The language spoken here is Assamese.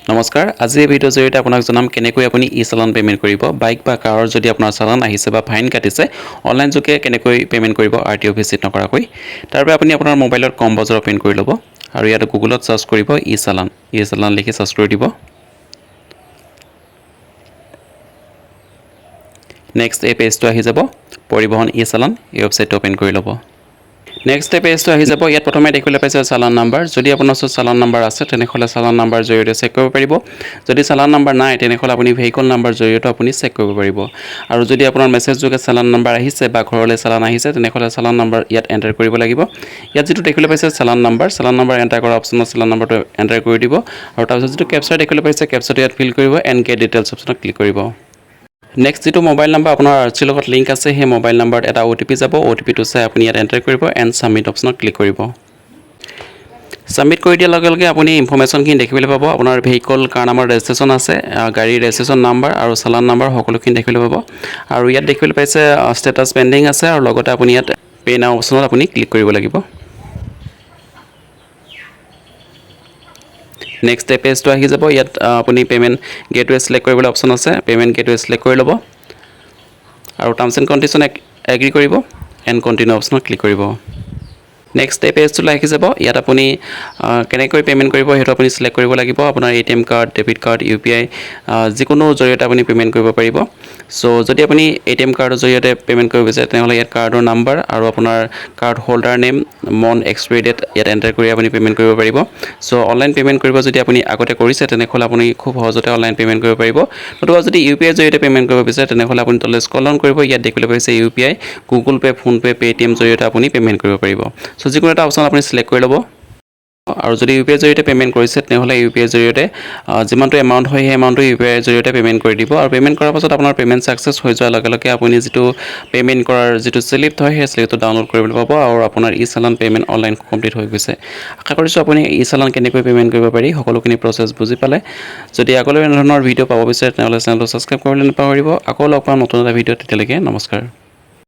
নমস্কাৰ আজি এই ভিডিঅ'ৰ জৰিয়তে আপোনাক জনাম কেনেকৈ আপুনি ই-চালান পে'মেণ্ট কৰিব বাইক বা কাৰৰ যদি আপোনাৰ চালান আহিছে বা ফাইন কাটিছে অনলাইন যোগে কেনেকৈ পে'মেণ্ট কৰিব আৰটিঅ' ভিজিট নকৰাকৈ তাৰ বাবে আপুনি আপোনাৰ মোবাইলত কম বজাৰ অপেন কৰি ল'ব আৰু ইয়াত গুগলত চাৰ্চ কৰিব ই-চালান লিখি চাৰ্চ কৰি দিব নেক্সট এই পেজটো আহি যাব পৰিবহণ ই-চালান এই ৱেবছাইটটো অপেন কৰি ল'ব নেক্সট পেজটো আহি যাব ইয়াত প্ৰথমে দেখিবলৈ পাইছে চালান নাম্বাৰ যদি আপোনাৰ ওচৰত চালান নাম্বাৰ আছে তেনেহ'লে চালান নাম্বাৰ জৰিয়তে চেক কৰিব পাৰিব যদি চালান নাম্বাৰ নাই তেনেহ'লে আপুনি ভেহিকল নাম্বাৰ জৰিয়তে আপুনি চেক কৰিব পাৰিব আৰু যদি আপোনাৰ মেছেজ যোগে চালান নাম্বাৰ আহিছে বা ঘৰলৈ চালান আহিছে তেনেহ'লে চালান নাম্বাৰ ইয়াত এণ্টাৰ কৰিব লাগিব ইয়াত যিটো দেখিবলৈ পাইছে চালান নাম্বাৰ এণ্টাৰ কৰা অপশ্যনত চালান নাম্বাৰটো এণ্টাৰ কৰি দিব আৰু তাৰপিছত যিটো কেপচাৰ দেখিবলৈ পাইছে কেপচাৰটো ইয়াত ফিল কৰিব এণ্ড গেট ডিটেইলছ অপশ্যনত ক্লিক কৰিব নেক্সট যেটো মোবাইল নাম্বাৰ আপোনাৰ আৰচিৰ লগত লিংক আছে সেই মোবাইল নাম্বাৰত এটা ওটিপি যাব ওটিপিটো চাই আপুনি ইয়াত এণ্টাৰ কৰিব এণ্ড সাবমিট অপশ্যনত ক্লিক কৰিব সাবমিট কৰি দিয়াৰ লগে লগে আপুনি ইনফৰমেশ্যনখিনি দেখিবলৈ পাব আপোনাৰ ভেহিকল কাৰ নামৰ ৰেজিষ্ট্ৰেশ্যন আছে গাড়ীৰ ৰেজিষ্ট্ৰেশ্যন নাম্বাৰ আৰু চালান নাম্বাৰ সকলোখিনি দেখিবলৈ পাব আৰু ইয়াত দেখিবলৈ পাইছে ষ্টেটাছ পেণ্ডিং আছে আৰু লগতে আপুনি ইয়াত পে নাও অপশ্যনত আপুনি ক্লিক কৰিব লাগিব নেক্সট পেজটো আহি যাব ইয়াত আপুনি পেমেণ্ট গেটৱে সিলেক্ট কৰিবলৈ অপশ্যন আছে পেমেণ্ট গেটৱে সিলেক্ট কৰি ল'ব আৰু টাৰ্মছ এণ্ড কণ্ডিশ্যন এগ্ৰি কৰিব এণ্ড কণ্টিনিউ অপশ্যনত ক্লিক কৰিব নেক্সট পেজটোলৈ আহি যাব ইয়াত আপুনি কেনেকৈ পে'মেণ্ট কৰিব সেইটো আপুনি সিলেক্ট কৰিব লাগিব আপোনাৰ ATM card debit card UPI যিকোনো জৰিয়তে আপুনি পে'মেণ্ট কৰিব পাৰিব সো যদি আপুনি এটিএম কাৰ্ডৰ জৰিয়তে পে'মেণ্ট কৰিব বিচাৰে তেনেহ'লে ইয়াত কাৰ্ডৰ নাম্বাৰ আৰু আপোনাৰ কাৰ্ড হোল্ডাৰ নেম মন এক্সপাইৰি ডেট ইয়াত এণ্টাৰ কৰি আপুনি পে'মেণ্ট কৰিব পাৰিব সো অনলাইন পে'মেণ্ট কৰিব যদি আপুনি আগতে কৰিছে তেনেহ'লে আপুনি খুব সহজতে অনলাইন পে'মেণ্ট কৰিব পাৰিব নতুবা যদি ইউপিআই জৰিয়তে পে'মেণ্ট কৰিব বিচাৰে তেনেহ'লে আপুনি তললৈ স্ক্ৰল ডাউন কৰিব ইয়াত দেখিবলৈ পাইছে UPI Google pay' PhonePe' Paytm জৰিয়তে আপুনি পে'মেণ্ট কৰিব পাৰিব সো যিকোনো এটা অপশ্যন আপুনি সিলেক্ট কৰি ল'ব আৰু যদি ইউপিআই জৰিয়তে পে'মেণ্ট কৰিছে তেনেহ'লে ইউপিআই জৰিয়তে যিমানটো এমাউণ্ট হয় সেই এমাউণ্টটো ইউপিআই জৰিয়তে পে'মেণ্ট কৰি দিব আৰু পে'মেণ্ট কৰাৰ পাছত আপোনাৰ পে'মেণ্ট ছাকচেছ হৈ যোৱাৰ লগে লগে আপুনি যিটো পে'মেণ্ট কৰাৰ যিটো স্লিপ হয় সেই স্লিপটো ডাউনলোড কৰিবলৈ পাব আৰু আপোনাৰ ই-চালান পে'মেণ্ট অনলাইন কমপ্লিট হৈ গৈছে আশা কৰিছোঁ আপুনি ই-চালান কেনেকৈ পে'মেণ্ট কৰিব পাৰি সকলোখিনি প্ৰচেছ বুজি পালে যদি আগলৈ এনেধৰণৰ ভিডিঅ' পাব বিচাৰে তেনেহ'লে চেনেলটো ছাবস্ক্ৰাইব কৰিবলৈ নাপাহৰিব আকৌ লগ পাম নতুন এটা ভিডিঅ' তেতিয়ালৈকে নমস্কাৰ